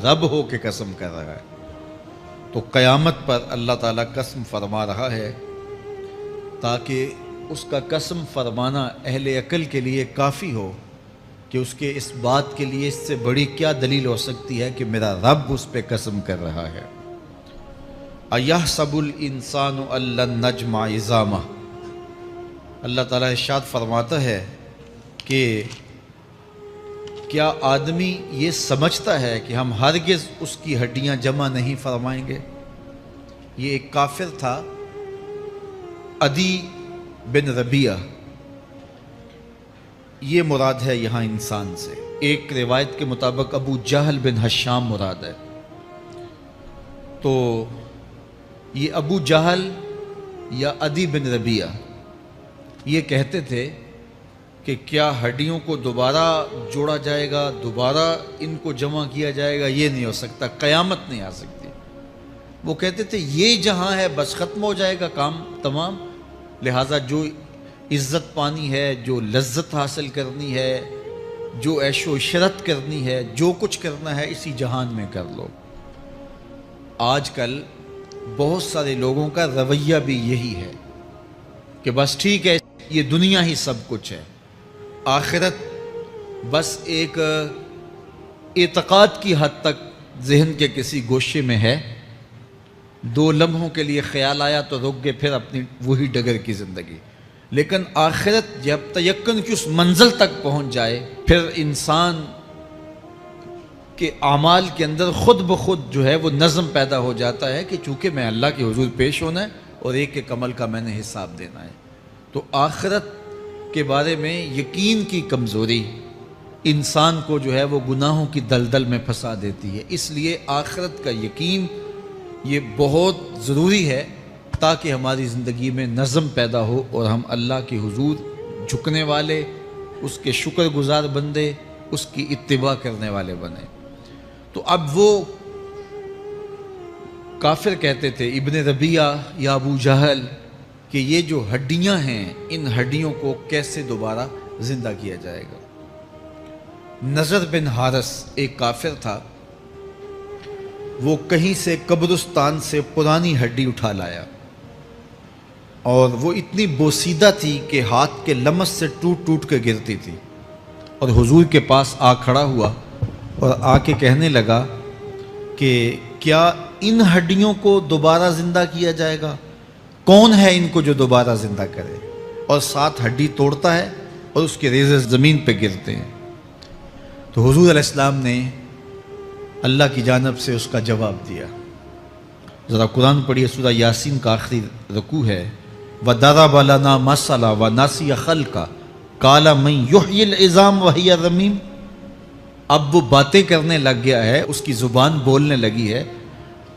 رب ہو کے قسم کر رہا ہے، تو قیامت پر اللہ تعالیٰ قسم فرما رہا ہے تاکہ اس کا قسم فرمانا اہل عقل کے لیے کافی ہو کہ اس کے اس بات کے لیے اس سے بڑی کیا دلیل ہو سکتی ہے کہ میرا رب اس پہ قسم کر رہا ہے۔ اَيَحْسَبُ الْإِنسَانُ أَن لَّن نَّجْمَعَ عِظَامَهُ، اللہ تعالیٰ ارشاد فرماتا ہے کہ کیا آدمی یہ سمجھتا ہے کہ ہم ہرگز اس کی ہڈیاں جمع نہیں فرمائیں گے؟ یہ ایک کافر تھا، عدی بن ربیعہ، یہ مراد ہے یہاں انسان سے۔ ایک روایت کے مطابق ابو جہل بن ہشام مراد ہے۔ تو یہ ابو جہل یا عدی بن ربیعہ یہ کہتے تھے کہ کیا ہڈیوں کو دوبارہ جوڑا جائے گا، دوبارہ ان کو جمع کیا جائے گا؟ یہ نہیں ہو سکتا، قیامت نہیں آ سکتی۔ وہ کہتے تھے یہ جہاں ہے بس ختم ہو جائے گا کام تمام، لہٰذا جو عزت پانی ہے، جو لذت حاصل کرنی ہے، جو عیش و عشرت کرنی ہے، جو کچھ کرنا ہے اسی جہان میں کر لو۔ آج کل بہت سارے لوگوں کا رویہ بھی یہی ہے کہ بس ٹھیک ہے، یہ دنیا ہی سب کچھ ہے، آخرت بس ایک اعتقاد کی حد تک ذہن کے کسی گوشے میں ہے، 2 لمحوں کے لیے خیال آیا تو رک گئے، پھر اپنی وہی ڈگر کی زندگی۔ لیکن آخرت جب تیقن کی اس منزل تک پہنچ جائے، پھر انسان کے اعمال کے اندر خود بخود جو ہے وہ نظم پیدا ہو جاتا ہے کہ چونکہ میں اللہ کے حضور پیش ہونا ہے اور ایک ایک عمل کا میں نے حساب دینا ہے۔ تو آخرت کے بارے میں یقین کی کمزوری انسان کو جو ہے وہ گناہوں کی دلدل میں پھنسا دیتی ہے۔ اس لیے آخرت کا یقین یہ بہت ضروری ہے تاکہ ہماری زندگی میں نظم پیدا ہو اور ہم اللہ کے حضور جھکنے والے، اس کے شکر گزار بندے، اس کی اتباع کرنے والے بنے۔ تو اب وہ کافر کہتے تھے ابن ربیعہ یا ابو جہل کہ یہ جو ہڈیاں ہیں ان ہڈیوں کو کیسے دوبارہ زندہ کیا جائے گا۔ نضر بن حارث ایک کافر تھا، وہ کہیں سے قبرستان سے پرانی ہڈی اٹھا لایا اور وہ اتنی بوسیدہ تھی کہ ہاتھ کے لمس سے ٹوٹ ٹوٹ کے گرتی تھی، اور حضور کے پاس آ کھڑا ہوا اور آ کے کہنے لگا کہ کیا ان ہڈیوں کو دوبارہ زندہ کیا جائے گا؟ کون ہے ان کو جو دوبارہ زندہ کرے؟ اور 7 ہڈی توڑتا ہے اور اس کے ریزے زمین پہ گرتے ہیں۔ تو حضور علیہ السلام نے اللہ کی جانب سے اس کا جواب دیا۔ ذرا قرآن پڑھیے، سورہ یاسین کا آخری رکوع ہے، وَضَرَبَ لَنَا مَثَلًا وَنَسِیَ خَلْقَهُ قَالَ مَن يُحْیِی الْعِظَامَ وَهِیَ رَمِیمٌ۔ اب وہ باتیں کرنے لگ گیا ہے، اس کی زبان بولنے لگی ہے،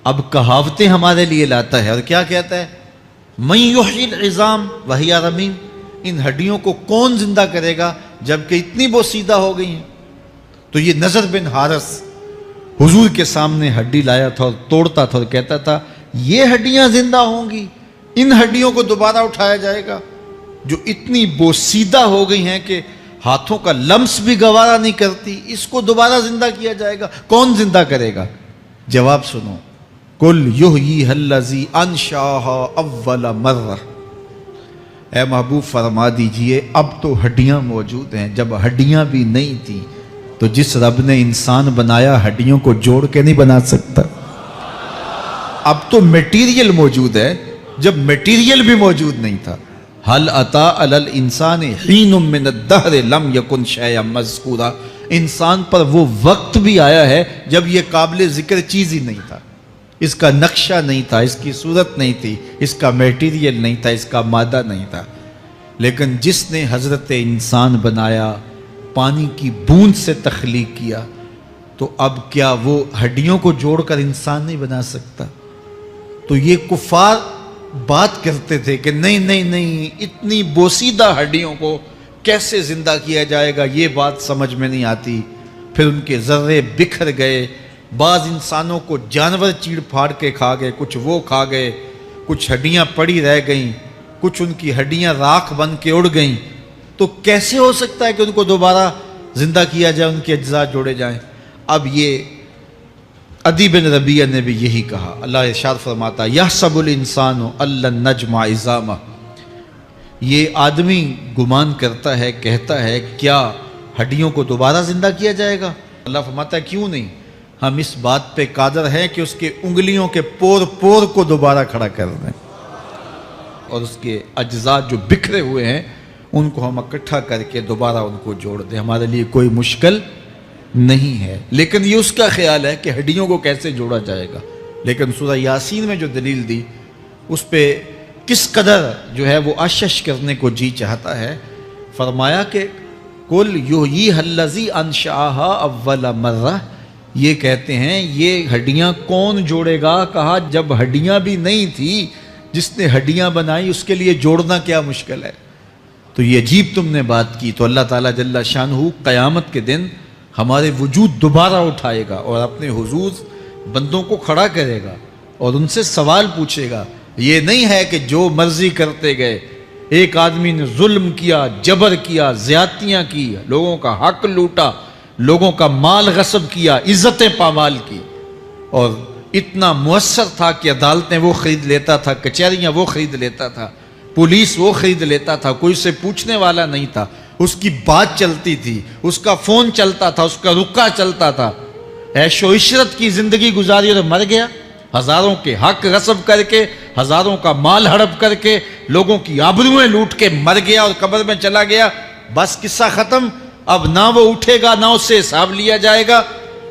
اب کہاوتیں ہمارے لیے لاتا ہے، اور کیا کہتا ہے؟ مَن يُحْیِی الْعِظَامَ وَهِیَ رَمِیمٌ، ان ہڈیوں کو کون زندہ کرے گا جبکہ اتنی بوسیدہ ہو گئی ہیں۔ تو یہ نضر بن حارث حضور کے سامنے ہڈی لایا تھا اور توڑتا تھا اور کہتا تھا یہ ہڈیاں زندہ ہوں گی، ان ہڈیوں کو دوبارہ اٹھایا جائے گا جو اتنی بوسیدہ ہو گئی ہیں کہ ہاتھوں کا لمس بھی گوارا نہیں کرتی، اس کو دوبارہ زندہ کیا جائے گا، کون زندہ کرے گا؟ جواب سنو، قُلْ يُحْيِيهَا الَّذِي أَنشَأَهَا أَوَّلَ مَرَّةٍ، اے محبوب فرما دیجئے اب تو ہڈیاں موجود ہیں، جب ہڈیاں بھی نہیں تھیں تو جس رب نے انسان بنایا ہڈیوں کو جوڑ کے نہیں بنا سکتا؟ اب تو میٹیریل موجود ہے، جب میٹیریل بھی موجود نہیں تھا۔ هل أتى على الإنسان حين من الدهر لم يكن شيئا مذكورا، انسان پر وہ وقت بھی آیا ہے جب یہ قابل ذکر چیز ہی نہیں تھا، اس کا نقشہ نہیں تھا، اس کی صورت نہیں تھی، اس کا میٹیریل نہیں تھا، اس کا مادہ نہیں تھا، لیکن جس نے حضرت انسان بنایا، پانی کی بوند سے تخلیق کیا، تو اب کیا وہ ہڈیوں کو جوڑ کر انسان نہیں بنا سکتا؟ تو یہ کفار بات کرتے تھے کہ نہیں نہیں نہیں، اتنی بوسیدہ ہڈیوں کو کیسے زندہ کیا جائے گا، یہ بات سمجھ میں نہیں آتی۔ پھر ان کے ذرے بکھر گئے، بعض انسانوں کو جانور چیڑ پھاڑ کے کھا گئے، کچھ وہ کھا گئے، کچھ ہڈیاں پڑی رہ گئیں، کچھ ان کی ہڈیاں راکھ بن کے اڑ گئیں۔ تو کیسے ہو سکتا ہے کہ ان کو دوبارہ زندہ کیا جائے، ان کے اجزاء جوڑے جائیں؟ اب یہ عدی بن ربیعہ نے بھی یہی کہا. اللہ ارشاد فرماتا یحسب الانسان ان نجمع عظامہ، یہ آدمی گمان کرتا ہے، کہتا ہے کیا ہڈیوں کو دوبارہ زندہ کیا جائے گا؟ اللہ فرماتا ہے کیوں نہیں، ہم اس بات پہ قادر ہیں کہ اس کے انگلیوں کے پور پور کو دوبارہ کھڑا کر دیں، اور اس کے اجزاء جو بکھرے ہوئے ہیں ان کو ہم اکٹھا کر کے دوبارہ ان کو جوڑ دیں. ہمارے لیے کوئی مشکل نہیں ہے. لیکن یہ اس کا خیال ہے کہ ہڈیوں کو کیسے جوڑا جائے گا. لیکن سورہ یاسین میں جو دلیل دی اس پہ کس قدر جو ہے وہ اشش کرنے کو جی چاہتا ہے. فرمایا کہ کل یحییھا الذی انشأھا اول مرہ، یہ کہتے ہیں یہ ہڈیاں کون جوڑے گا؟ کہا جب ہڈیاں بھی نہیں تھی، جس نے ہڈیاں بنائی اس کے لیے جوڑنا کیا مشکل ہے. تو یہ عجیب تم نے بات کی. تو اللہ تعالیٰ جل شانہ قیامت کے دن ہمارے وجود دوبارہ اٹھائے گا اور اپنے حضور بندوں کو کھڑا کرے گا اور ان سے سوال پوچھے گا. یہ نہیں ہے کہ جو مرضی کرتے گئے. ایک آدمی نے ظلم کیا، جبر کیا، زیادتیاں کی، لوگوں کا حق لوٹا، لوگوں کا مال غصب کیا، عزتیں پامال کی، اور اتنا مؤثر تھا کہ عدالتیں وہ خرید لیتا تھا، کچہریاں وہ خرید لیتا تھا، پولیس وہ خرید لیتا تھا، کوئی سے پوچھنے والا نہیں تھا، اس کی بات چلتی تھی، اس کا فون چلتا تھا، اس کا رکا چلتا تھا، عیش و عشرت کی زندگی گزاری اور مر گیا. ہزاروں کے حق غصب کر کے، ہزاروں کا مال ہڑپ کر کے، لوگوں کی آبروئیں لوٹ کے مر گیا اور قبر میں چلا گیا. بس قصہ ختم. اب نہ وہ اٹھے گا نہ اس سے حساب لیا جائے گا.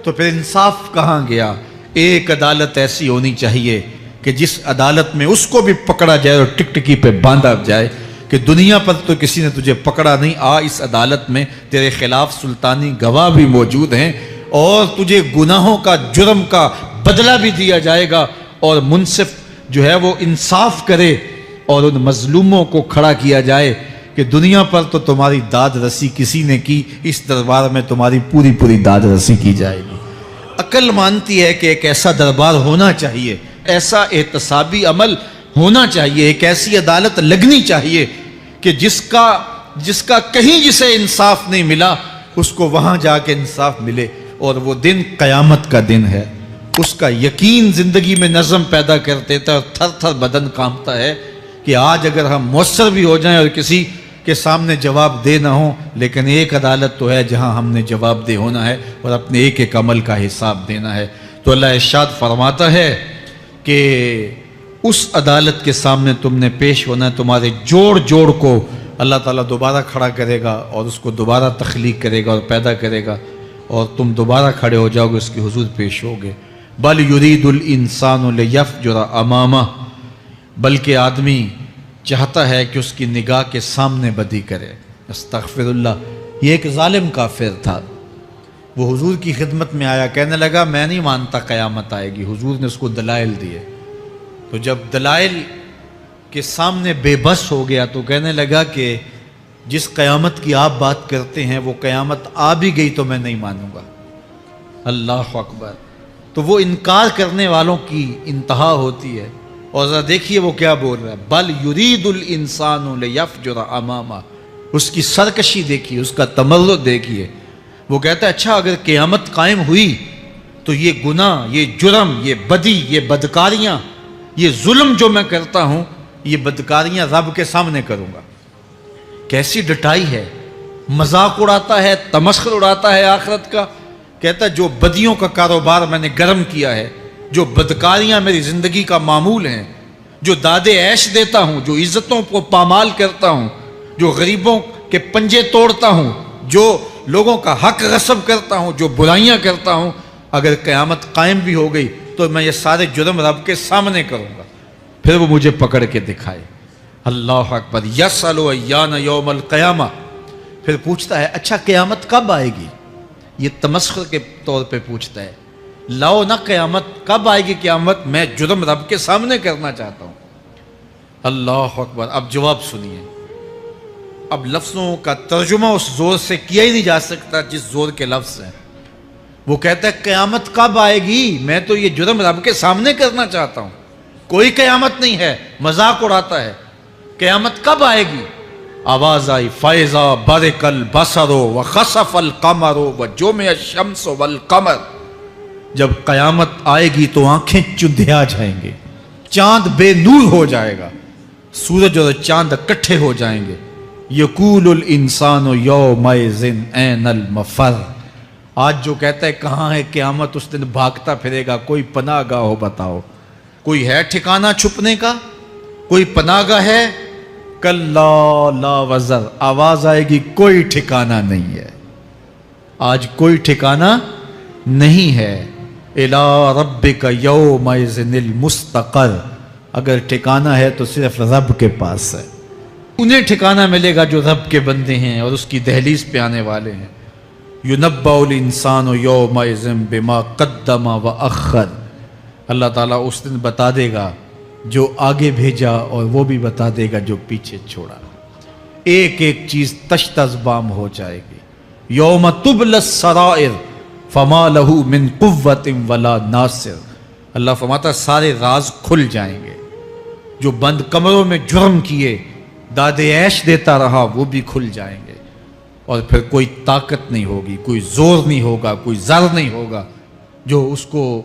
تو پھر انصاف کہاں گیا؟ ایک عدالت ایسی ہونی چاہیے کہ جس عدالت میں اس کو بھی پکڑا جائے اور ٹکٹکی پہ باندھا جائے کہ دنیا پر تو کسی نے تجھے پکڑا نہیں، آ اس عدالت میں تیرے خلاف سلطانی گواہ بھی موجود ہیں اور تجھے گناہوں کا، جرم کا بدلہ بھی دیا جائے گا، اور منصف جو ہے وہ انصاف کرے اور ان مظلوموں کو کھڑا کیا جائے کہ دنیا پر تو تمہاری داد رسی کسی نے کی، اس دربار میں تمہاری پوری پوری داد رسی کی جائے گی. عقل مانتی ہے کہ ایک ایسا دربار ہونا چاہیے، ایسا احتسابی عمل ہونا چاہیے، ایک ایسی عدالت لگنی چاہیے کہ جس کا کہیں جسے انصاف نہیں ملا اس کو وہاں جا کے انصاف ملے. اور وہ دن قیامت کا دن ہے. اس کا یقین زندگی میں نظم پیدا کر دیتا ہے اور تھر تھر بدن کانپتا ہے کہ آج اگر ہم مؤثر بھی ہو جائیں اور کسی کے سامنے جواب دہ نہ ہوں، لیکن ایک عدالت تو ہے جہاں ہم نے جواب دہ ہونا ہے اور اپنے ایک ایک عمل کا حساب دینا ہے. تو اللہ ارشاد فرماتا ہے کہ اس عدالت کے سامنے تم نے پیش ہونا ہے. تمہارے جوڑ جوڑ کو اللہ تعالیٰ دوبارہ کھڑا کرے گا اور اس کو دوبارہ تخلیق کرے گا اور پیدا کرے گا، اور تم دوبارہ کھڑے ہو جاؤ گے، اس کے حضور پیش ہوگے. بل یرید الانسان لیفجر امامہ، بلکہ آدمی چاہتا ہے کہ اس کی نگاہ کے سامنے بدی کرے. استغفر اللہ. یہ ایک ظالم کافر تھا، وہ حضور کی خدمت میں آیا، کہنے لگا میں نہیں مانتا قیامت آئے گی. حضور نے اس کو دلائل دیے. تو جب دلائل کے سامنے بے بس ہو گیا تو کہنے لگا کہ جس قیامت کی آپ بات کرتے ہیں وہ قیامت آ بھی گئی تو میں نہیں مانوں گا. اللہ اکبر. تو وہ انکار کرنے والوں کی انتہا ہوتی ہے. اور ذرا دیکھیے وہ کیا بول رہا ہے، بل یرید الانسان لیفجر امامہ. اس کی سرکشی دیکھیے، اس کا تمرد دیکھیے. وہ کہتا ہے اچھا اگر قیامت قائم ہوئی تو یہ گناہ، یہ جرم، یہ بدی، یہ بدکاریاں، یہ ظلم جو میں کرتا ہوں، یہ بدکاریاں رب کے سامنے کروں گا. کیسی ڈٹائی ہے. مذاق اڑاتا ہے، تمسخر اڑاتا ہے آخرت کا. کہتا ہے جو بدیوں کا کاروبار میں نے گرم کیا ہے، جو بدکاریاں میری زندگی کا معمول ہیں، جو دادے عیش دیتا ہوں، جو عزتوں کو پامال کرتا ہوں، جو غریبوں کے پنجے توڑتا ہوں، جو لوگوں کا حق غصب کرتا ہوں، جو برائیاں کرتا ہوں، اگر قیامت قائم بھی ہو گئی تو میں یہ سارے جرم رب کے سامنے کروں گا. پھر وہ مجھے پکڑ کے دکھائے. اللہ اکبر. یسأل ایان یوم القیامہ. پھر پوچھتا ہے اچھا قیامت کب آئے گی. یہ تمسخر کے طور پہ پوچھتا ہے. لاؤ نہ قیامت کب آئے گی قیامت، میں جرم رب کے سامنے کرنا چاہتا ہوں. اللہ اکبر. اب جواب سنیے. اب لفظوں کا ترجمہ اس زور سے کیا ہی نہیں جا سکتا جس زور کے لفظ ہیں. وہ کہتا ہے قیامت کب آئے گی، میں تو یہ جرم رب کے سامنے کرنا چاہتا ہوں. کوئی قیامت نہیں ہے، مذاق اڑاتا ہے. قیامت کب آئے گی؟ آواز آئی فَإِذَا بَرِقَ الْبَصَرُ وَخَسَفَ الْقَمَرُ وَجُمِعَ الشَّمْسُ وَالْقَمَرُ. جب قیامت آئے گی تو آنکھیں چندھیا جائیں گے، چاند بے نور ہو جائے گا، سورج اور چاند اکٹھے ہو جائیں گے۔ یقول الانسان یومئذ این المفر، آج جو کہتا ہے کہاں ہے قیامت، اس دن بھاگتا پھرے گا، کوئی پناہ گاہ ہو بتاؤ، کوئی ہے ٹھکانہ چھپنے کا، کوئی پناہ گاہ ہے؟ کلا لا وزر، آواز آئے گی کوئی ٹھکانہ نہیں ہے، آج کوئی ٹھکانہ نہیں ہے۔ الی ربک یومئذ المستقر، اگر ٹھکانہ ہے تو صرف رب کے پاس ہے، انہیں ٹھکانہ ملے گا جو رب کے بندے ہیں اور اس کی دہلیز پہ آنے والے ہیں۔ یُنَبَّأُ الْإِنسَانُ یومئذ بما قدم وأخر، اللہ تعالیٰ اس دن بتا دے گا جو آگے بھیجا اور وہ بھی بتا دے گا جو پیچھے چھوڑا، ایک ایک چیز تشت ازبام ہو جائے گی۔ یوم تبلی السرائر فما لہ من قوت ولا ناصر، اللہ فرماتا سارے راز کھل جائیں گے، جو بند کمروں میں جرم کیے داد عیش دیتا رہا وہ بھی کھل جائیں گے، اور پھر کوئی طاقت نہیں ہوگی، کوئی زور نہیں ہوگا، کوئی زر نہیں ہوگا جو اس کو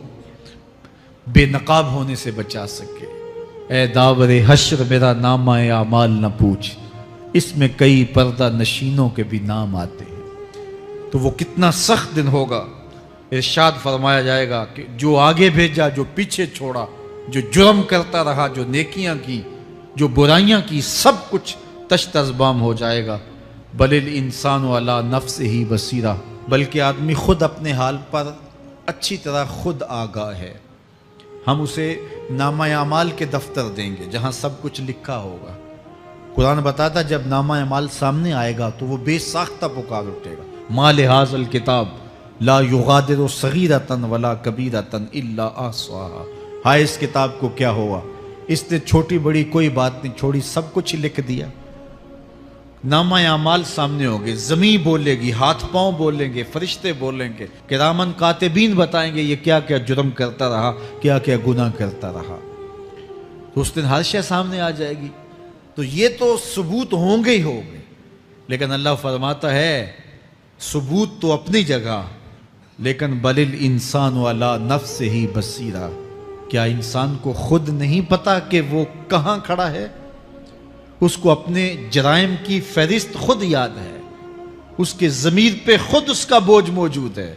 بے نقاب ہونے سے بچا سکے۔ اے داور حشر میرا نامہ اعمال نہ پوچھ، اس میں کئی پردہ نشینوں کے بھی نام آتے ہیں، تو وہ کتنا سخت دن ہوگا۔ ارشاد فرمایا جائے گا کہ جو آگے بھیجا، جو پیچھے چھوڑا، جو جرم کرتا رہا، جو نیکیاں کی، جو برائیاں کی، سب کچھ تشت ازبام ہو جائے گا۔ بل الانسان علی نفسہ بصیرہ، بلکہ آدمی خود اپنے حال پر اچھی طرح خود آگاہ ہے۔ ہم اسے نامہ اعمال کے دفتر دیں گے جہاں سب کچھ لکھا ہوگا۔ قرآن بتاتا جب نامہ اعمال سامنے آئے گا تو وہ بے ساختہ پکار اٹھے گا، ما لہذا الکتاب لا یغادر صغیرۃ ولا کبیرۃ الا احصاها، ہائے اس کتاب کو کیا ہوا، اس نے چھوٹی بڑی کوئی بات نہیں چھوڑی، سب کچھ لکھ دیا۔ نامہ اعمال سامنے ہوگے، زمین بولے گی، ہاتھ پاؤں بولیں گے، فرشتے بولیں گے، کرامن کاتبین بتائیں گے یہ کیا کیا جرم کرتا رہا، کیا کیا گناہ کرتا رہا۔ تو اس دن ہر شے سامنے آ جائے گی، تو یہ تو ثبوت ہوں گے ہی ہوں گے، لیکن اللہ فرماتا ہے ثبوت تو اپنی جگہ، لیکن بل الانسان علی نفسہ بصیرہ، کیا انسان کو خود نہیں پتا کہ وہ کہاں کھڑا ہے؟ اس کو اپنے جرائم کی فہرست خود یاد ہے، اس کے ضمیر پہ خود اس کا بوجھ موجود ہے،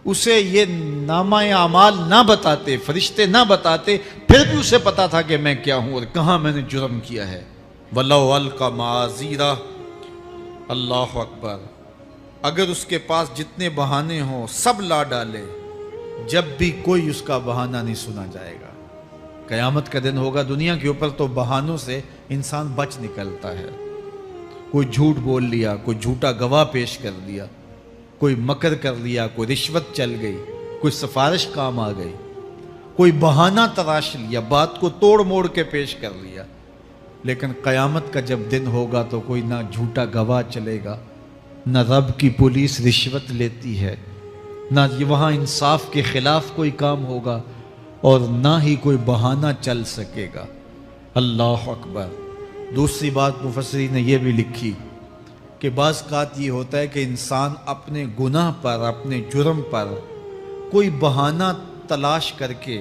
اسے یہ نامہ اعمال نہ بتاتے، فرشتے نہ بتاتے، پھر بھی اسے پتا تھا کہ میں کیا ہوں اور کہاں میں نے جرم کیا ہے۔ وَلَوْ أَلْقَى مَعَاذِيرَهُ، اللہ اکبر، اگر اس کے پاس جتنے بہانے ہوں سب لا ڈالے، جب بھی کوئی اس کا بہانہ نہیں سنا جائے گا۔ قیامت کا دن ہوگا، دنیا کے اوپر تو بہانوں سے انسان بچ نکلتا ہے، کوئی جھوٹ بول لیا، کوئی جھوٹا گواہ پیش کر دیا، کوئی مکر کر لیا، کوئی رشوت چل گئی، کوئی سفارش کام آ گئی، کوئی بہانہ تراش لیا، بات کو توڑ موڑ کے پیش کر لیا۔ لیکن قیامت کا جب دن ہوگا تو کوئی نہ جھوٹا گواہ چلے گا، نہ رب کی پولیس رشوت لیتی ہے، نہ وہاں انصاف کے خلاف کوئی کام ہوگا، اور نہ ہی کوئی بہانہ چل سکے گا۔ اللہ اکبر۔ دوسری بات مفسرین نے یہ بھی لکھی کہ بعض اوقات یہ ہوتا ہے کہ انسان اپنے گناہ پر، اپنے جرم پر کوئی بہانہ تلاش کر کے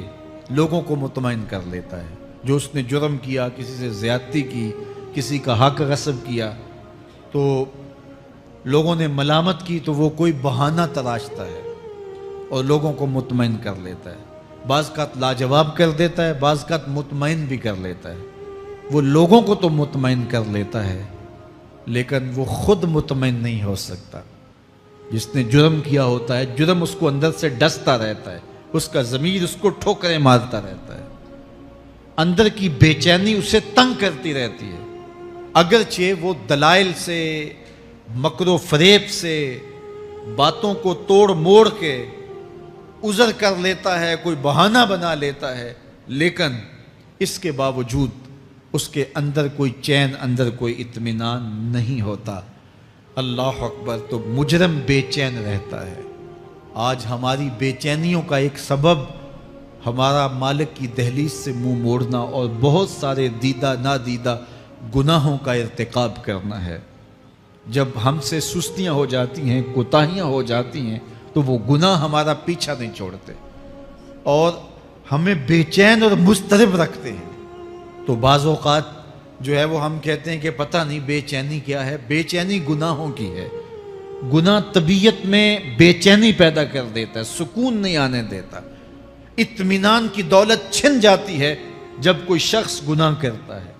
لوگوں کو مطمئن کر لیتا ہے۔ جو اس نے جرم کیا، کسی سے زیادتی کی، کسی کا حق غصب کیا، تو لوگوں نے ملامت کی تو وہ کوئی بہانہ تلاشتا ہے اور لوگوں کو مطمئن کر لیتا ہے۔ بعض اوقات لاجواب کر دیتا ہے، بعض اوقات مطمئن بھی کر لیتا ہے۔ وہ لوگوں کو تو مطمئن کر لیتا ہے لیکن وہ خود مطمئن نہیں ہو سکتا۔ جس نے جرم کیا ہوتا ہے، جرم اس کو اندر سے ڈستا رہتا ہے، اس کا ضمیر اس کو ٹھوکریں مارتا رہتا ہے، اندر کی بے چینی اسے تنگ کرتی رہتی ہے، اگرچہ وہ دلائل سے، مکر و فریب سے، باتوں کو توڑ موڑ کے عذر کر لیتا ہے، کوئی بہانہ بنا لیتا ہے، لیکن اس کے باوجود اس کے اندر کوئی چین، اندر کوئی اطمینان نہیں ہوتا۔ اللہ اکبر۔ تو مجرم بے چین رہتا ہے۔ آج ہماری بے چینیوں کا ایک سبب ہمارا مالک کی دہلیز سے منہ موڑنا اور بہت سارے دیدہ نادیدہ گناہوں کا ارتکاب کرنا ہے۔ جب ہم سے سستیاں ہو جاتی ہیں، کوتاہیاں ہو جاتی ہیں، تو وہ گناہ ہمارا پیچھا نہیں چھوڑتے۔ اور ہمیں بے چین اور مضطرب رکھتے ہیں. تو بعض اوقات جو ہے وہ ہم کہتے ہیں کہ پتہ نہیں بے چینی کیا ہے. بے چینی گناہوں کی ہے. گناہ طبیعت میں بے چینی پیدا کر دیتا ہے، سکون نہیں آنے دیتا. اطمینان کی دولت چھن جاتی ہے جب کوئی شخص گناہ کرتا ہے.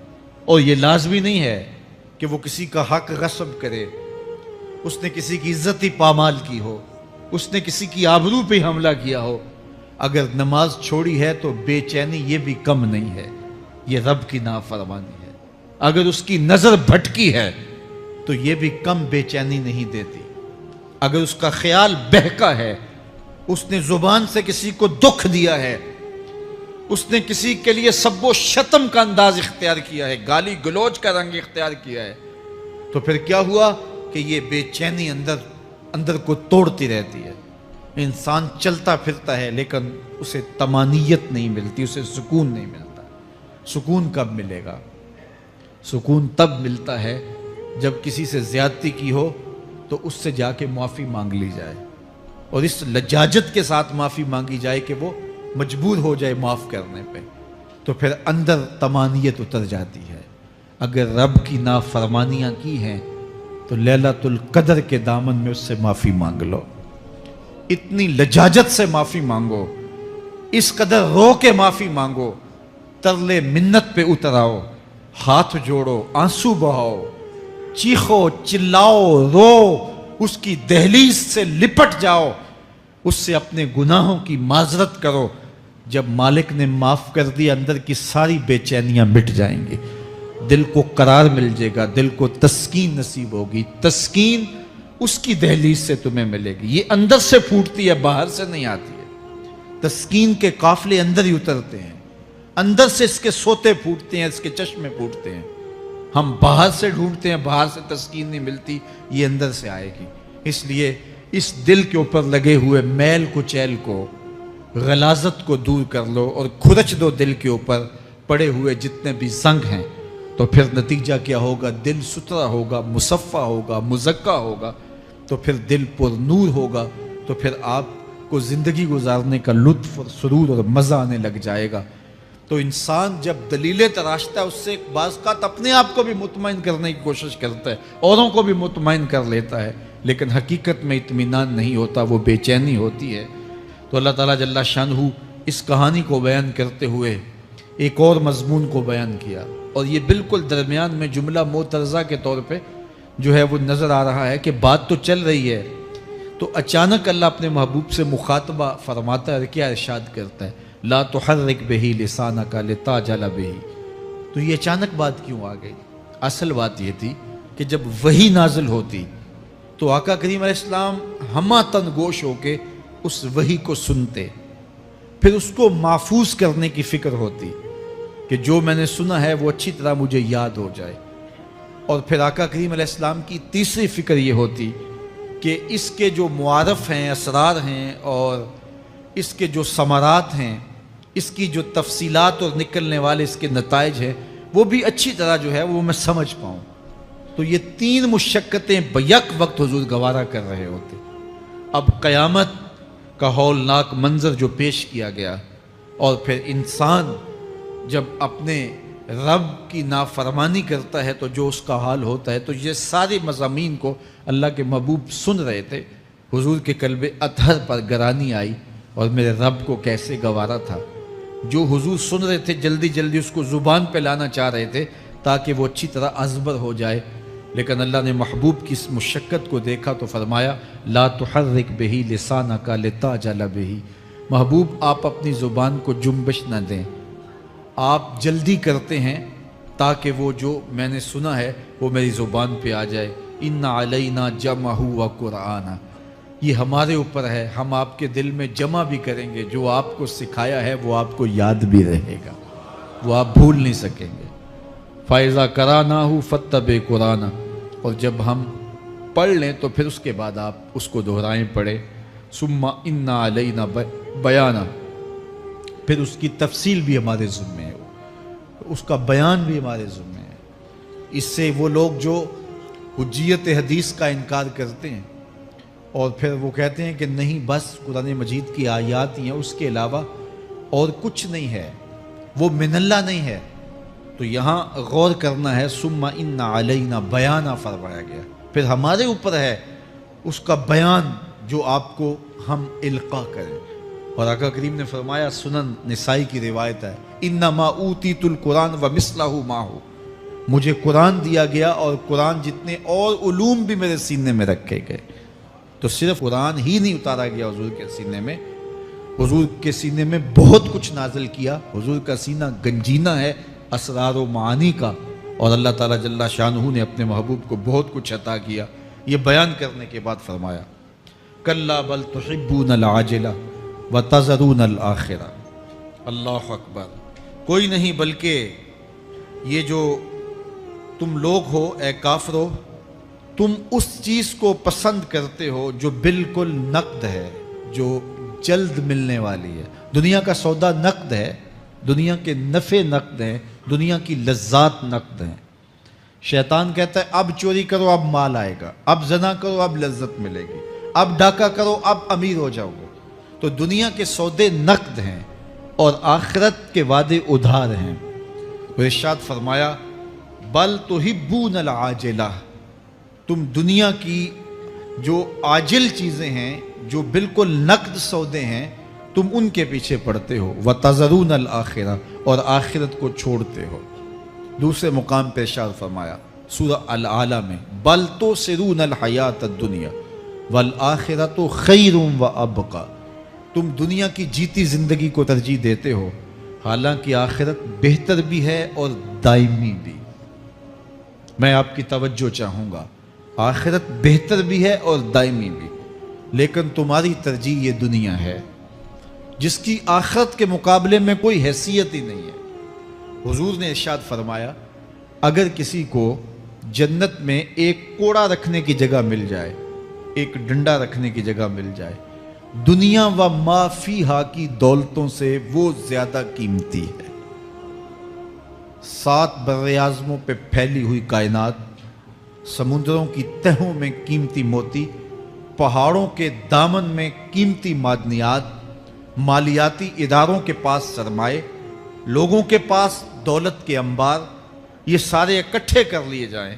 اور یہ لازمی نہیں ہے کہ وہ کسی کا حق غصب کرے، اس نے کسی کی عزت ہی پامال کی ہو، اس نے کسی کی آبرو پہ حملہ کیا ہو. اگر نماز چھوڑی ہے تو بے چینی یہ بھی کم نہیں ہے، یہ رب کی نافرمانی ہے. اگر اس کی نظر بھٹکی ہے تو یہ بھی کم بے چینی نہیں دیتی. اگر اس کا خیال بہکا ہے، اس نے زبان سے کسی کو دکھ دیا ہے، اس نے کسی کے لیے سب و شتم کا انداز اختیار کیا ہے، گالی گلوچ کا رنگ اختیار کیا ہے، تو پھر کیا ہوا کہ یہ بے چینی اندر کو توڑتی رہتی ہے. انسان چلتا پھرتا ہے لیکن اسے طمانیت نہیں ملتی، اسے سکون نہیں ملتا. سکون کب ملے گا؟ سکون تب ملتا ہے جب کسی سے زیادتی کی ہو تو اس سے جا کے معافی مانگ لی جائے، اور اس لجاجت کے ساتھ معافی مانگی جائے کہ وہ مجبور ہو جائے معاف کرنے پہ. تو پھر اندر طمانیت اتر جاتی ہے. اگر رب کی نافرمانیاں کی ہیں تو لیلۃ القدر کے دامن میں اس سے معافی مانگ لو. اتنی لجاجت سے معافی مانگو، اس قدر رو کے معافی مانگو، ترلے منت پہ اتر آؤ، ہاتھ جوڑو، آنسو بہاؤ، چیخو، چلاؤ، رو، اس کی دہلیز سے لپٹ جاؤ، اس سے اپنے گناہوں کی معذرت کرو. جب مالک نے معاف کر دیا اندر کی ساری بے چینیاں مٹ جائیں گی، دل کو قرار مل جائے گا، دل کو تسکین نصیب ہوگی. تسکین اس کی دہلیز سے تمہیں ملے گی. یہ اندر سے پھوٹتی ہے، باہر سے نہیں آتی ہے. تسکین کے قافلے اندر ہی اترتے ہیں، اندر سے اس کے سوتے پھوٹتے ہیں، اس کے چشمے پھوٹتے ہیں. ہم باہر سے ڈھونڈتے ہیں، باہر سے تسکین نہیں ملتی، یہ اندر سے آئے گی. اس لیے اس دل کے اوپر لگے ہوئے میل کچیل کو، غلاظت کو دور کر لو اور کھرچ دو دل کے اوپر پڑے ہوئے جتنے بھی زنگ ہیں. تو پھر نتیجہ کیا ہوگا؟ دل ستھرا ہوگا، مصفا ہوگا، مزکا ہوگا. تو پھر دل پر نور ہوگا. تو پھر آپ کو زندگی گزارنے کا لطف اور سرور اور مزہ آنے لگ جائے گا. تو انسان جب دلیلیں تراشتا ہے اس سے بعض اوقات اپنے آپ کو بھی مطمئن کرنے کی کوشش کرتا ہے، اوروں کو بھی مطمئن کر لیتا ہے، لیکن حقیقت میں اطمینان نہیں ہوتا، وہ بے چینی ہوتی ہے. تو اللہ تعالیٰ جل شانہ اس کہانی کو بیان کرتے ہوئے ایک اور مضمون کو بیان کیا، اور یہ بالکل درمیان میں جملہ معترضہ کے طور پہ جو ہے وہ نظر آ رہا ہے کہ بات تو چل رہی ہے، تو اچانک اللہ اپنے محبوب سے مخاطبہ فرماتا ہے، کیا ارشاد کرتا ہے؟ لا تحرک بہی لسانک لتعجل بہی. تو یہ اچانک بات کیوں آ گئی؟ اصل بات یہ تھی کہ جب وحی نازل ہوتی تو آقا کریم علیہ السلام ہمہ تن گوش ہو کے اس وحی کو سنتے، پھر اس کو محفوظ کرنے کی فکر ہوتی کہ جو میں نے سنا ہے وہ اچھی طرح مجھے یاد ہو جائے. اور پھر آقا کریم علیہ السلام کی تیسری فکر یہ ہوتی کہ اس کے جو معارف ہیں، اسرار ہیں، اور اس کے جو ثمرات ہیں، اس کی جو تفصیلات اور نکلنے والے اس کے نتائج ہیں، وہ بھی اچھی طرح جو ہے وہ میں سمجھ پاؤں. تو یہ تین مشقتیں بیک وقت حضور گوارا کر رہے ہوتے. اب قیامت کا ہولناک منظر جو پیش کیا گیا، اور پھر انسان جب اپنے رب کی نافرمانی کرتا ہے تو جو اس کا حال ہوتا ہے، تو یہ سارے مضامین کو اللہ کے محبوب سن رہے تھے. حضور کے قلب اطہر پر گرانی آئی، اور میرے رب کو کیسے گوارا تھا. جو حضور سن رہے تھے جلدی جلدی اس کو زبان پہ لانا چاہ رہے تھے تاکہ وہ اچھی طرح ازبر ہو جائے، لیکن اللہ نے محبوب کی اس مشقت کو دیکھا تو فرمایا لا تحرک بہی لسانک لتعجل بہی. محبوب آپ اپنی زبان کو جنبش نہ دیں، آپ جلدی کرتے ہیں تاکہ وہ جو میں نے سنا ہے وہ میری زبان پہ آ جائے. ان علینا جمعہ و قرآن، یہ ہمارے اوپر ہے، ہم آپ کے دل میں جمع بھی کریں گے. جو آپ کو سکھایا ہے وہ آپ کو یاد بھی رہے گا، وہ آپ بھول نہیں سکیں گے. فَإِذَا قَرَأْنَاهُ فَاتَّبِعْ قُرْآنَهُ، اور جب ہم پڑھ لیں تو پھر اس کے بعد آپ اس کو دہرائیں پڑھیں. ثُمَّ إِنَّ عَلَيْنَا بَيَانًا، پھر اس کی تفصیل بھی ہمارے ذمہ ہے، اس کا بیان بھی ہمارے ذمہ ہے. اس سے وہ لوگ جو حجیت حدیث کا انکار کرتے ہیں اور پھر وہ کہتے ہیں کہ نہیں بس قرآن مجید کی آیات ہی ہیں، اس کے علاوہ اور کچھ نہیں ہے، وہ من اللہ نہیں ہے، تو یہاں غور کرنا ہے، ثم ان علینا بیانہ فرمایا گیا، پھر ہمارے اوپر ہے اس کا بیان جو آپ کو ہم القاء کریں۔ اور آقا کریم نے فرمایا، سنن نسائی کی روایت ہے، انما اوتیت القرآن ومثلہ معہ، مجھے قرآن دیا گیا اور قرآن جتنے اور علوم بھی میرے سینے میں رکھے گئے۔ تو صرف قرآن ہی نہیں اتارا گیا حضور کے سینے میں، حضور کے سینے میں بہت کچھ نازل کیا۔ حضور کا سینہ گنجینہ ہے اسرار و معانی کا، اور اللہ تعالیٰ جل شانہ نے اپنے محبوب کو بہت کچھ عطا کیا۔ یہ بیان کرنے کے بعد فرمایا، کلا بل تحبون العاجلہ وتذرون الآخرہ۔ اللہ اکبر، کوئی نہیں بلکہ یہ جو تم لوگ ہو اے کافرو، تم اس چیز کو پسند کرتے ہو جو بالکل نقد ہے، جو جلد ملنے والی ہے۔ دنیا کا سودا نقد ہے، دنیا کے نفع نقد ہیں، دنیا کی لذات نقد ہیں۔ شیطان کہتا ہے اب چوری کرو اب مال آئے گا، اب زنا کرو اب لذت ملے گی، اب ڈاکہ کرو اب امیر ہو جاؤ گے۔ تو دنیا کے سودے نقد ہیں اور آخرت کے وعدے ادھار ہیں۔ تو ارشاد فرمایا، بل تحبون العاجلہ، تم دنیا کی جو عاجل چیزیں ہیں، جو بالکل نقد سودے ہیں، تم ان کے پیچھے پڑتے ہو، وتذرون الآخرہ، اور آخرت کو چھوڑتے ہو۔ دوسرے مقام پہ ارشاد فرمایا سورہ الاعلیٰ میں، بل تؤثرون الحیات الدنیا والآخرۃ خیر وابقی، تم دنیا کی جیتی زندگی کو ترجیح دیتے ہو، حالانکہ آخرت بہتر بھی ہے اور دائمی بھی۔ میں آپ کی توجہ چاہوں گا، آخرت بہتر بھی ہے اور دائمی بھی، لیکن تمہاری ترجیح یہ دنیا ہے جس کی آخرت کے مقابلے میں کوئی حیثیت ہی نہیں ہے۔ حضور نے ارشاد فرمایا، اگر کسی کو جنت میں ایک کوڑا رکھنے کی جگہ مل جائے، ایک ڈنڈا رکھنے کی جگہ مل جائے، دنیا و ما فیہا کی دولتوں سے وہ زیادہ قیمتی ہے۔ 7 براعظموں پہ پھیلی ہوئی کائنات، سمندروں کی تہوں میں قیمتی موتی، پہاڑوں کے دامن میں قیمتی معدنیات، مالیاتی اداروں کے پاس سرمائے، لوگوں کے پاس دولت کے انبار، یہ سارے اکٹھے کر لیے جائیں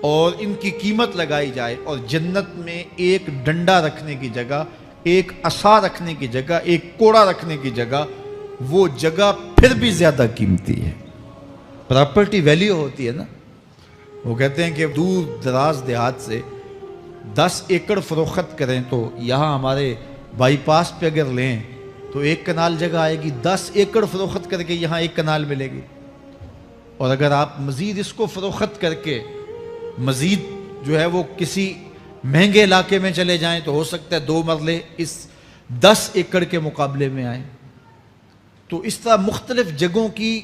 اور ان کی قیمت لگائی جائے، اور جنت میں ایک ڈنڈا رکھنے کی جگہ، ایک عصا رکھنے کی جگہ، ایک کوڑا رکھنے کی جگہ، وہ جگہ پھر بھی زیادہ قیمتی ہے۔ پراپرٹی ویلیو ہوتی ہے نا، وہ کہتے ہیں کہ دور دراز دیہات سے 10 ایکڑ فروخت کریں تو یہاں ہمارے بائی پاس پہ اگر لیں تو 1 کنال جگہ آئے گی، 10 ایکڑ فروخت کر کے یہاں 1 کنال ملے گی۔ اور اگر آپ مزید اس کو فروخت کر کے مزید جو ہے وہ کسی مہنگے علاقے میں چلے جائیں تو ہو سکتا ہے 2 مرلے اس 10 ایکڑ کے مقابلے میں آئیں۔ تو اس طرح مختلف جگہوں کی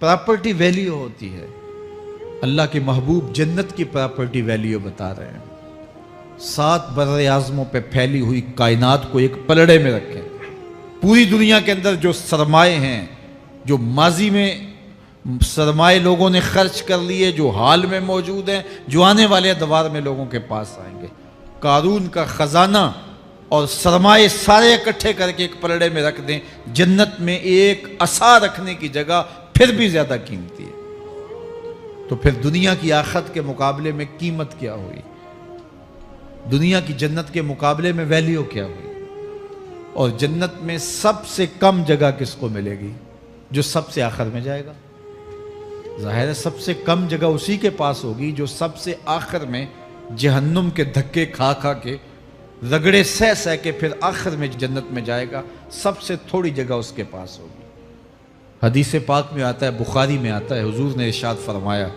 پراپرٹی ویلیو ہوتی ہے۔ اللہ کے محبوب جنت کی پراپرٹی ویلیو بتا رہے ہیں۔ 7 براعظموں پہ پھیلی ہوئی کائنات کو ایک پلڑے میں رکھیں، پوری دنیا کے اندر جو سرمائے ہیں، جو ماضی میں سرمائے لوگوں نے خرچ کر لیے، جو حال میں موجود ہیں، جو آنے والے ادوار میں لوگوں کے پاس آئیں گے، قارون کا خزانہ اور سرمائے سارے اکٹھے کر کے ایک پلڑے میں رکھ دیں، جنت میں ایک عصا رکھنے کی جگہ پھر بھی زیادہ قیمتی ہے۔ تو پھر دنیا کی آخرت کے مقابلے میں قیمت کیا ہوئی؟ دنیا کی جنت کے مقابلے میں ویلیو کیا ہوئی؟ اور جنت میں سب سے کم جگہ کس کو ملے گی؟ جو سب سے آخر میں جائے گا۔ ظاہر ہے سب سے کم جگہ اسی کے پاس ہوگی جو سب سے آخر میں جہنم کے دھکے کھا کھا کے، رگڑے سہ سہ کے پھر آخر میں جنت میں جائے گا۔ سب سے تھوڑی جگہ اس کے پاس ہوگی۔ حدیث پاک میں آتا ہے، بخاری میں آتا ہے، حضور نے ارشاد فرمایا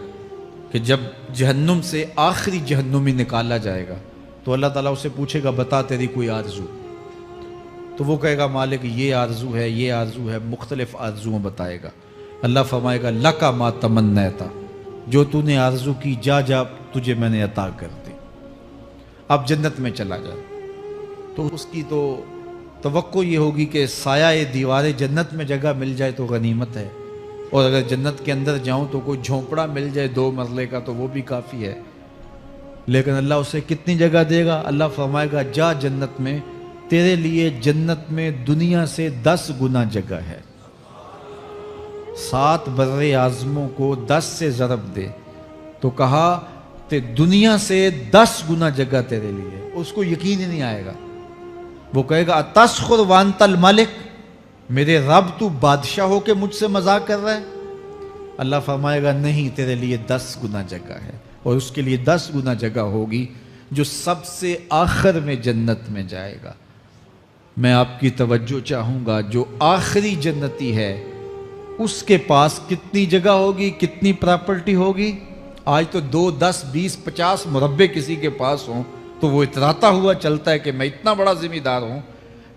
کہ جب جہنم سے آخری جہنمی نکالا جائے گا تو اللہ تعالیٰ اسے پوچھے گا، بتا تیری کوئی آرزو؟ تو وہ کہے گا، مالک یہ آرزو ہے، یہ آرزو ہے، مختلف آرزویں بتائے گا۔ اللہ فرمائے گا، لکا ما تمنیتا، جو تو نے آرزو کی جا جا تجھے میں نے عطا کر دی، اب جنت میں چلا جا۔ تو اس کی تو توقع یہ ہوگی کہ سایہ دیوار جنت میں جگہ مل جائے تو غنیمت ہے، اور اگر جنت کے اندر جاؤں تو کوئی جھونپڑا مل جائے 2 مرلے کا تو وہ بھی کافی ہے۔ لیکن اللہ اسے کتنی جگہ دے گا؟ اللہ فرمائے گا، جا جنت میں تیرے لیے جنت میں دنیا سے 10 گنا جگہ ہے. 7 بر اعظموں کو 10 سے ضرب دے تو کہا کہ دنیا سے 10 گنا جگہ تیرے لیے. اس کو یقین ہی نہیں آئے گا. وہ کہے گا اتسخر وانت الملک، میرے رب تو بادشاہ ہو کے مجھ سے مذاق کر رہا ہے؟ اللہ فرمائے گا نہیں، تیرے لیے 10 گنا جگہ ہے، اور اس کے لیے 10 گنا جگہ ہوگی جو سب سے آخر میں جنت میں جائے گا. میں آپ کی توجہ چاہوں گا، جو آخری جنتی ہے اس کے پاس کتنی جگہ ہوگی، کتنی پراپرٹی ہوگی؟ آج تو 2 10 20 50 مربع کسی کے پاس ہوں تو وہ اتراتا ہوا چلتا ہے کہ میں اتنا بڑا ذمہ دار ہوں.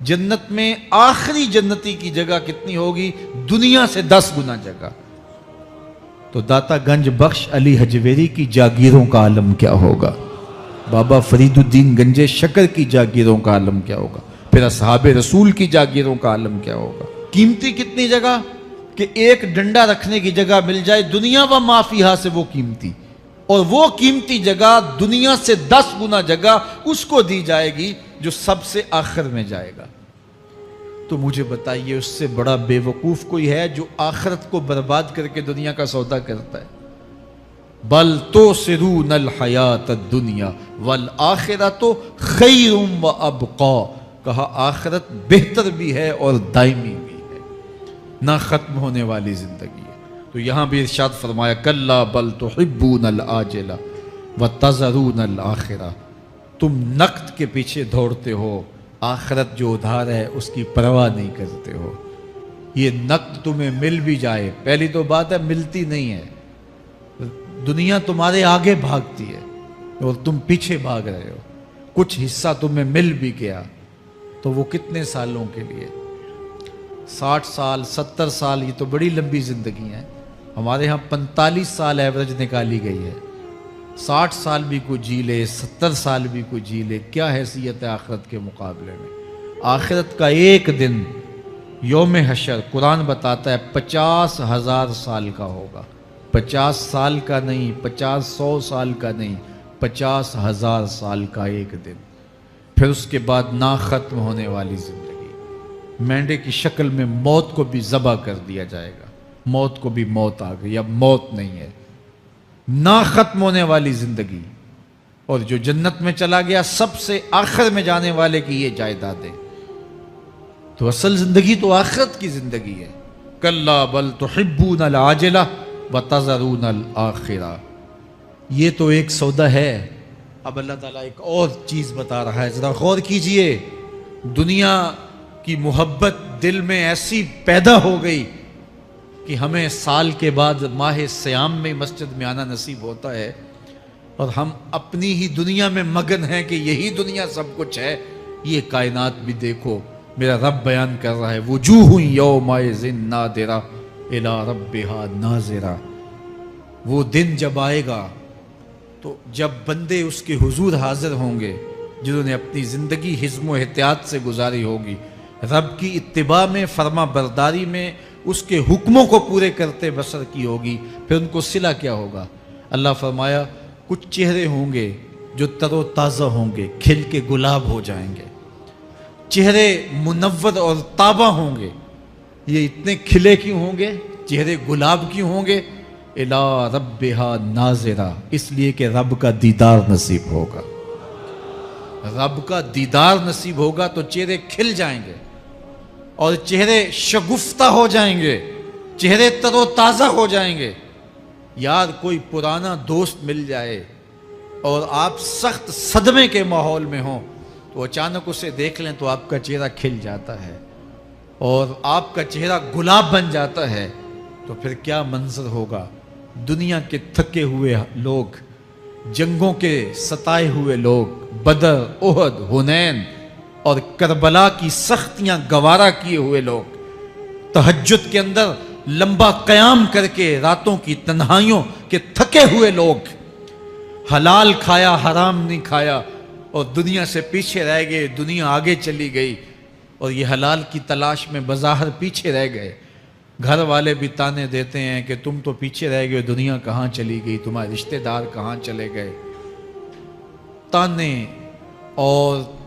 جنت میں آخری جنتی کی جگہ کتنی ہوگی؟ دنیا سے 10 گنا جگہ. تو داتا گنج بخش علی حجویری کی جاگیروں کا عالم کیا ہوگا؟ بابا فرید الدین گنجے شکر کی جاگیروں کا عالم کیا ہوگا؟ پھر اصحاب رسول کی جاگیروں کا عالم کیا ہوگا؟ قیمتی کتنی جگہ کہ ایک ڈنڈا رکھنے کی جگہ مل جائے، دنیا و ما فیہا سے وہ قیمتی، اور وہ قیمتی جگہ دنیا سے 10 گنا جگہ اس کو دی جائے گی جو سب سے آخر میں جائے گا. تو مجھے بتائیے اس سے بڑا بے وقوف کوئی ہے جو آخرت کو برباد کر کے دنیا کا سودا کرتا ہے؟ بل تؤثرون الحیات الدنیا والآخرۃ خیر وابقا. کہا آخرت بہتر بھی ہے اور دائمی بھی ہے، نہ ختم ہونے والی زندگی ہے. تو یہاں بھی ارشاد فرمایا کلا بل تحبون العاجلہ وتذرون الآخرہ. تم نقد کے پیچھے دوڑتے ہو، آخرت جو ادھار ہے اس کی پرواہ نہیں کرتے ہو. یہ نقد تمہیں مل بھی جائے، پہلی تو بات ہے ملتی نہیں ہے. دنیا تمہارے آگے بھاگتی ہے اور تم پیچھے بھاگ رہے ہو. کچھ حصہ تمہیں مل بھی گیا تو وہ کتنے سالوں کے لیے؟ 60 سال 70 سال، یہ تو بڑی لمبی زندگی ہے. ہمارے ہاں 45 سال ایوریج نکالی گئی ہے. 60 سال بھی کوئی جی لے، 70 سال بھی کوئی جی لے، کیا حیثیت ہے آخرت کے مقابلے میں؟ آخرت کا ایک دن یوم حشر قرآن بتاتا ہے 50,000 سال کا ہوگا. 50 سال کا نہیں، 50-100 سال کا نہیں، 50,000 سال کا ایک دن. پھر اس کے بعد نا ختم ہونے والی زندگی. مینڈے کی شکل میں موت کو بھی ذبح کر دیا جائے گا. موت کو بھی موت آ گئی، اب موت نہیں ہے. نا ختم ہونے والی زندگی. اور جو جنت میں چلا گیا سب سے آخر میں جانے والے کی یہ جائیدادیں. تو اصل زندگی تو آخرت کی زندگی ہے. کلا بل تحبون العاجلہ وتذرون الآخرہ. یہ تو ایک سودا ہے. اب اللہ تعالیٰ ایک اور چیز بتا رہا ہے، ذرا غور کیجئے. دنیا کی محبت دل میں ایسی پیدا ہو گئی کہ ہمیں سال کے بعد ماہ سیام میں مسجد میں آنا نصیب ہوتا ہے، اور ہم اپنی ہی دنیا میں مگن ہیں کہ یہی دنیا سب کچھ ہے. یہ کائنات بھی دیکھو، میرا رب بیان کر رہا ہے وجوہ یومئذ ناظرہ الی ربہا ناظرہ. وہ دن جب آئے گا تو جب بندے اس کے حضور حاضر ہوں گے جنہوں نے اپنی زندگی حزم و احتیاط سے گزاری ہوگی، رب کی اتباع میں، فرما برداری میں، اس کے حکموں کو پورے کرتے بسر کی ہوگی، پھر ان کو صلہ کیا ہوگا؟ اللہ فرمایا کچھ چہرے ہوں گے جو تر و تازہ ہوں گے، کھل کے گلاب ہو جائیں گے. چہرے منور اور تابہ ہوں گے. یہ اتنے کھلے کیوں ہوں گے؟ چہرے گلاب کیوں ہوں گے؟ الی ربہا ناظرہ، اس لیے کہ رب کا دیدار نصیب ہوگا. رب کا دیدار نصیب ہوگا تو چہرے کھل جائیں گے اور چہرے شگفتہ ہو جائیں گے، چہرے تر و تازہ ہو جائیں گے. یار کوئی پرانا دوست مل جائے اور آپ سخت صدمے کے ماحول میں ہوں تو اچانک اسے دیکھ لیں تو آپ کا چہرہ کھل جاتا ہے اور آپ کا چہرہ گلاب بن جاتا ہے. تو پھر کیا منظر ہوگا؟ دنیا کے تھکے ہوئے لوگ، جنگوں کے ستائے ہوئے لوگ، بدر، احد، حنین اور کربلا کی سختیاں گوارا کیے ہوئے لوگ، تہجد کے اندر لمبا قیام کر کے راتوں کی تنہائیوں کے تھکے ہوئے لوگ، حلال کھایا حرام نہیں کھایا اور دنیا سے پیچھے رہ گئے، دنیا آگے چلی گئی اور یہ حلال کی تلاش میں بظاہر پیچھے رہ گئے. گھر والے بھی تانے دیتے ہیں کہ تم تو پیچھے رہ گئے، دنیا کہاں چلی گئی، تمہارے رشتہ دار کہاں چلے گئے. تانے اور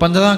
15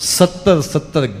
70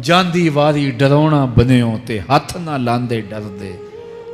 ਜਾਂਦੀ ਵਾਰੀ ਡਰਾਉਣਾ ਬਣਿਓ ਤੇ ਹੱਥ ਨਾ ਲਾਂਦੇ ਡਰਦੇ,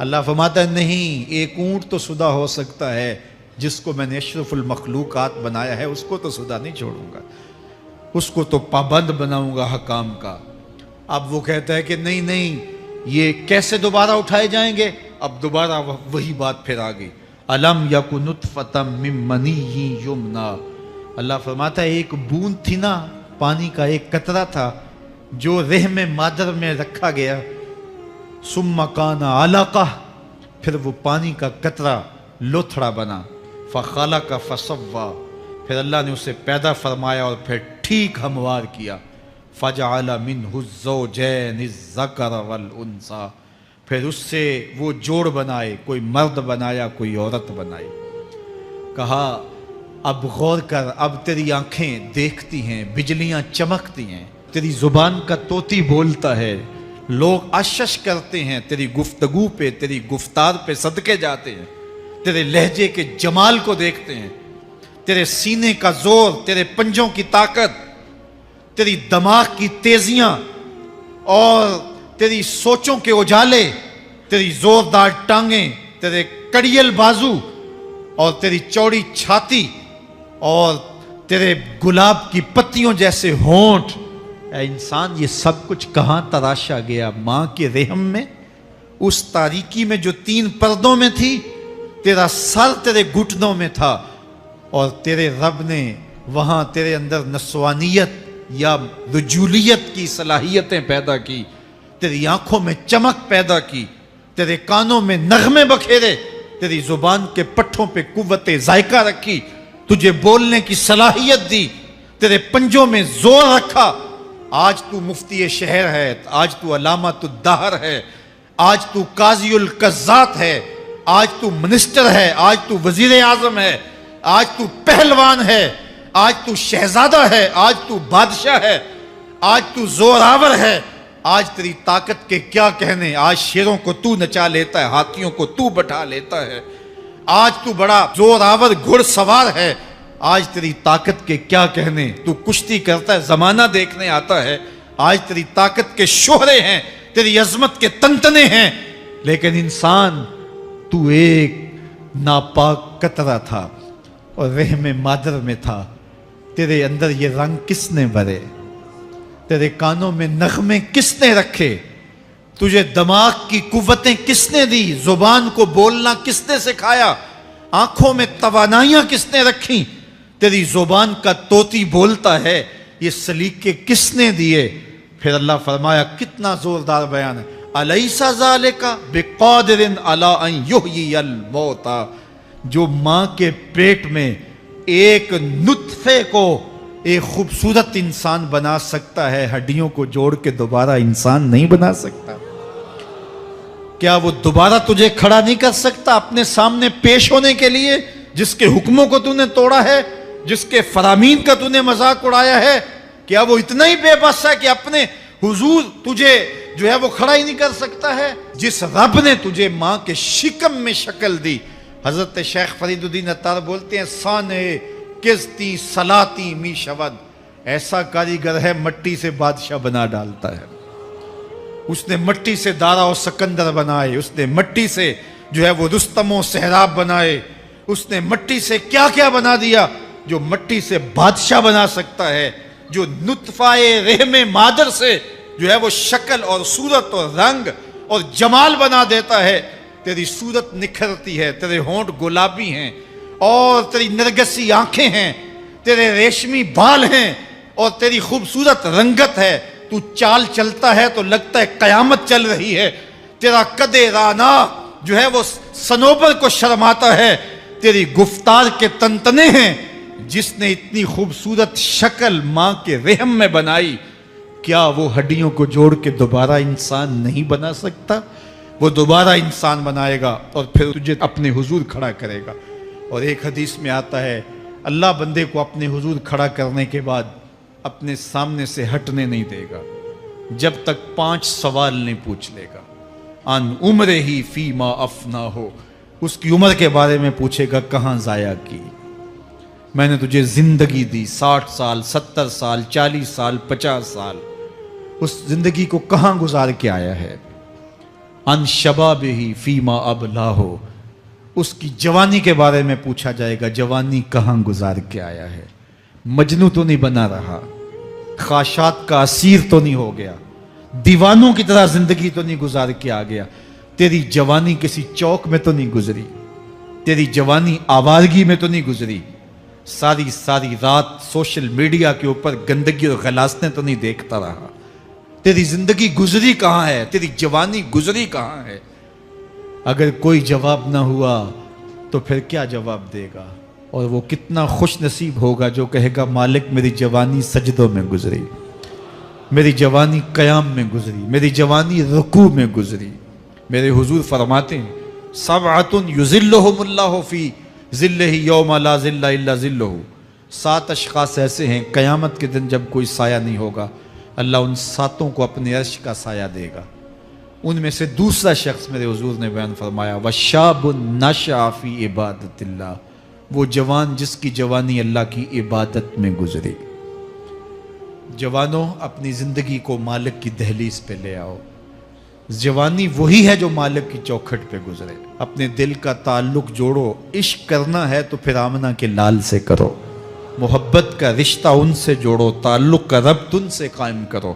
اللہ فرماتا ہے نہیں، ایک اونٹ تو سدا ہو سکتا ہے، جس کو میں نے اشرف المخلوقات بنایا ہے اس کو تو سدا نہیں چھوڑوں گا، اس کو تو پابند بناؤں گا حکام کا۔ اب وہ کہتا ہے کہ نہیں نہیں، یہ کیسے دوبارہ اٹھائے جائیں گے؟ اب دوبارہ وہی بات پھر آ گئی، الم یکن نطفۃ من منی یمنا۔ اللہ فرماتا ہے ایک بوند تھی نا، پانی کا ایک قطرہ تھا جو رحم مادر میں رکھا گیا، ثم کان علقہ، پھر وہ پانی کا قطرہ لوتھڑا بنا، فخلق فسوی، پھر اللہ نے اسے پیدا فرمایا اور پھر ٹھیک ہموار کیا، فجعل منہ الزوجین الذکر والانثی، پھر اس سے وہ جوڑ بنائے، کوئی مرد بنایا کوئی عورت بنائی۔ کہا اب غور کر، اب تیری آنکھیں دیکھتی ہیں، بجلیاں چمکتی ہیں، تیری زبان کا طوطی بولتا ہے، لوگ اشش کرتے ہیں تیری گفتگو پہ، تیری گفتار پہ صدقے جاتے ہیں، تیرے لہجے کے جمال کو دیکھتے ہیں، تیرے سینے کا زور، تیرے پنجوں کی طاقت، تیری دماغ کی تیزیاں اور تیری سوچوں کے اجالے، تیری زوردار ٹانگیں، تیرے کڑیل بازو اور تیری چوڑی چھاتی اور تیرے گلاب کی پتیوں جیسے ہونٹ، اے انسان یہ سب کچھ کہاں تراشا گیا؟ ماں کے رحم میں، اس تاریکی میں جو 3 پردوں میں تھی، تیرا سر تیرے گھٹنوں میں تھا، اور تیرے رب نے وہاں تیرے اندر نسوانیت یا رجولیت کی صلاحیتیں پیدا کی، تیری آنکھوں میں چمک پیدا کی، تیرے کانوں میں نغمے بکھیرے، تیری زبان کے پٹھوں پہ قوت ذائقہ رکھی، تجھے بولنے کی صلاحیت دی، تیرے پنجوں میں زور رکھا۔ آج تو مفتی شہر ہے، آج تو علامۃ الدہر ہے، آج تو قاضی القضات ہے، آج تو منسٹر ہے، آج تو وزیر اعظم ہے، آج تو پہلوان ہے، آج تو شہزادہ ہے، آج تو بادشاہ ہے، آج تو زوراور ہے، آج تیری طاقت کے کیا کہنے، آج شیروں کو تو نچا لیتا ہے، ہاتھیوں کو تو بٹھا لیتا ہے، آج تو بڑا زوراور گھڑ سوار ہے، آج تیری طاقت کے کیا کہنے، تو کشتی کرتا ہے، زمانہ دیکھنے آتا ہے، آج تیری طاقت کے شوہرے ہیں، تیری عظمت کے تنتنے ہیں، لیکن انسان تو ایک ناپاک قطرہ تھا اور رحم مادر میں تھا، تیرے اندر یہ رنگ کس نے بھرے، تیرے کانوں میں نغمے کس نے رکھے، تجھے دماغ کی قوتیں کس نے دی، زبان کو بولنا کس نے سکھایا، آنکھوں میں توانائیاں کس نے رکھیں، تیری زبان کا طوطی بولتا ہے، یہ سلیقے کس نے دیے؟ پھر اللہ فرمایا، کتنا زوردار بیان ہے، الیس ذالک بقادر علی ان یحیی الموتى، جو ماں کے پیٹ میں ایک نطفے کو ایک خوبصورت انسان بنا سکتا ہے، ہڈیوں کو جوڑ کے دوبارہ انسان نہیں بنا سکتا؟ کیا وہ دوبارہ تجھے کھڑا نہیں کر سکتا اپنے سامنے پیش ہونے کے لیے، جس کے حکموں کو تو نے توڑا ہے، جس کے فرامین کا تو نے مذاق اڑایا ہے؟ کیا وہ اتنا ہی بے بس ہے کہ اپنے حضور تجھے جو ہے وہ کھڑا ہی نہیں کر سکتا ہے؟ جس رب نے تجھے ماں کے شکم میں شکل دی، حضرت شیخ فرید الدین عطار بولتے ہیں، سانے کزتی سلاتی می شود، ایسا کاریگر ہے مٹی سے بادشاہ بنا ڈالتا ہے، اس نے مٹی سے دارا و سکندر بنائے، اس نے مٹی سے جو ہے وہ رستم و سہراب بنائے، اس نے مٹی سے کیا کیا بنا دیا، جو مٹی سے بادشاہ بنا سکتا ہے، جو نطفہ رحم مادر سے جو ہے وہ شکل اور صورت اور رنگ اور جمال بنا دیتا ہے۔ تیری صورت نکھرتی ہے، تیرے ہونٹ گلابی ہیں اور تیری نرگسی آنکھیں ہیں، تیرے ریشمی بال ہیں اور تیری خوبصورت رنگت ہے، تو چال چلتا ہے تو لگتا ہے قیامت چل رہی ہے، تیرا قد رانا جو ہے وہ صنوبر کو شرماتا ہے، تیری گفتار کے تنتنے ہیں، جس نے اتنی خوبصورت شکل ماں کے رحم میں بنائی، کیا وہ ہڈیوں کو جوڑ کے دوبارہ انسان نہیں بنا سکتا؟ وہ دوبارہ انسان بنائے گا اور پھر تجھے اپنے حضور کھڑا کرے گا۔ اور ایک حدیث میں آتا ہے، اللہ بندے کو اپنے حضور کھڑا کرنے کے بعد اپنے سامنے سے ہٹنے نہیں دے گا جب تک 5 سوال نہیں پوچھ لے گا۔ ان عمرہ ہی فیما افنا ہو، اس کی عمر کے بارے میں پوچھے گا، کہاں ضائع کی؟ میں نے تجھے زندگی دی، 60 سال 70 سال 40 سال 50 سال، اس زندگی کو کہاں گزار کے آیا ہے؟ ان شبابہ فیما ابلاہو، اس کی جوانی کے بارے میں پوچھا جائے گا، جوانی کہاں گزار کے آیا ہے؟ مجنو تو نہیں بنا رہا، خواہشات کا اسیر تو نہیں ہو گیا، دیوانوں کی طرح زندگی تو نہیں گزار کے آ گیا؟ تیری جوانی کسی چوک میں تو نہیں گزری، تیری جوانی آوارگی میں تو نہیں گزری، ساری رات سوشل میڈیا کے اوپر گندگی اور غلاظتیں تو نہیں دیکھتا رہا؟ تیری زندگی گزری کہاں ہے؟ تیری جوانی گزری کہاں ہے؟ اگر کوئی جواب نہ ہوا تو پھر کیا جواب دے گا؟ اور وہ کتنا خوش نصیب ہوگا جو کہے گا مالک میری جوانی سجدوں میں گزری، میری جوانی قیام میں گزری، میری جوانی رکوع میں گزری۔ میرے حضور فرماتے ہیں سبعۃ یظلھم اللہ فی ظلہ یوم لا ظل الا ظلہ، 7 اشخاص ایسے ہیں قیامت کے دن جب کوئی سایہ نہیں ہوگا، اللہ ان 7 کو اپنے عرش کا سایہ دے گا۔ ان میں سے دوسرا شخص میرے حضور نے بیان فرمایا وشاب نشأ فی عبادت اللہ، وہ جوان جس کی جوانی اللہ کی عبادت میں گزری۔ جوانوں اپنی زندگی کو مالک کی دہلیز پہ لے آؤ، جوانی وہی ہے جو مالک کی چوکھٹ پہ گزرے۔ اپنے دل کا تعلق جوڑو، عشق کرنا ہے تو پھر آمنہ کے لال سے کرو، محبت کا رشتہ ان سے جوڑو، تعلق کا ربط ان سے قائم کرو،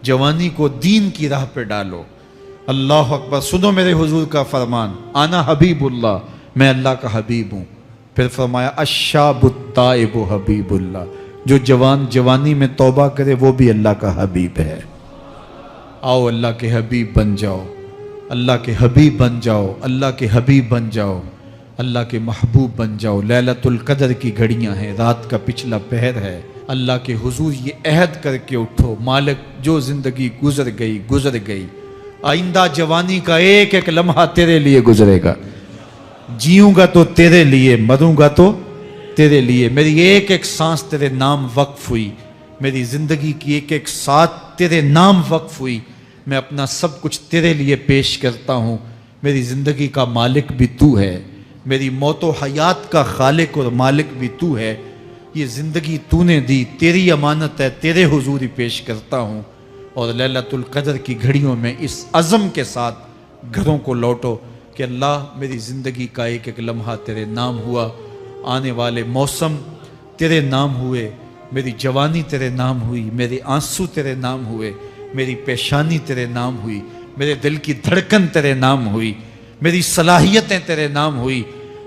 جوانی کو دین کی راہ پہ ڈالو۔ اللہ اکبر، سنو میرے حضور کا فرمان، انا حبیب اللہ، میں اللہ کا حبیب ہوں۔ پھر فرمایا الشاب التائب حبیب اللہ، جو جوان جوانی میں توبہ کرے وہ بھی اللہ کا حبیب ہے۔ آؤ اللہ کے حبیب بن جاؤ، اللہ کے حبیب بن جاؤ، اللہ کے حبیب بن جاؤ، اللہ کے محبوب بن جاؤ۔ لیلۃ القدر کی گھڑیاں ہیں، رات کا پچھلا پہر ہے، اللہ کے حضور یہ عہد کر کے اٹھو مالک جو زندگی گزر گئی، آئندہ جوانی کا ایک ایک لمحہ تیرے لیے گزرے گا، جیوں گا تو تیرے لیے، مروں گا تو تیرے لیے۔ میری ایک ایک سانس تیرے نام وقف ہوئی، میری زندگی کی ایک ایک ساتھ تیرے نام وقف ہوئی، میں اپنا سب کچھ تیرے لیے پیش کرتا ہوں۔ میری زندگی کا مالک بھی تو ہے، میری موت و حیات کا خالق اور مالک بھی تو ہے، یہ زندگی تو نے دی، تیری امانت ہے، تیرے حضور ہی پیش کرتا ہوں۔ اور لیلۃ القدر کی گھڑیوں میں اس عزم کے ساتھ گھروں کو لوٹو کہ اللہ میری زندگی کا ایک ایک لمحہ تیرے نام ہوا، آنے والے موسم تیرے نام ہوئے، میری جوانی تیرے نام ہوئی، میرے آنسو تیرے نام ہوئے، میری پیشانی تیرے نام ہوئی، میرے دل کی دھڑکن تیرے نام ہوئی، میری صلاحیتیں تیرے نام ہوئی،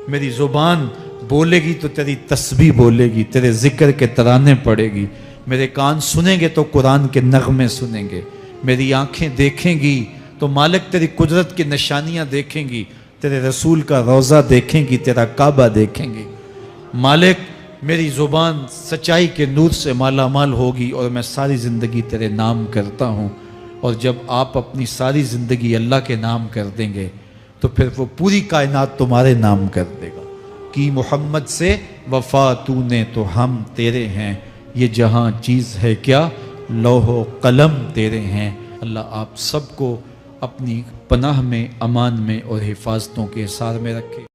میری زبان بولے گی تو تیری تسبیح بولے گی، تیرے ذکر کے ترانے پڑے گی، میرے کان سنیں گے تو قرآن کے نغمے سنیں گے، میری آنکھیں دیکھیں گی تو مالک تیری قدرت کی نشانیاں دیکھیں گی، تیرے رسول کا روضہ دیکھیں گی، تیرا کعبہ دیکھیں گی۔ مالک میری زبان سچائی کے نور سے مالا مال ہوگی اور میں ساری زندگی تیرے نام کرتا ہوں۔ اور جب آپ اپنی ساری زندگی اللہ کے نام کر دیں گے تو پھر وہ پوری کائنات تمہارے نام کر دے گا۔ کی محمد سے وفا تو نے تو ہم تیرے ہیں، یہ جہاں چیز ہے کیا لوح و قلم تیرے ہیں۔ اللہ آپ سب کو اپنی پناہ میں، امان میں اور حفاظتوں کے حصار میں رکھے۔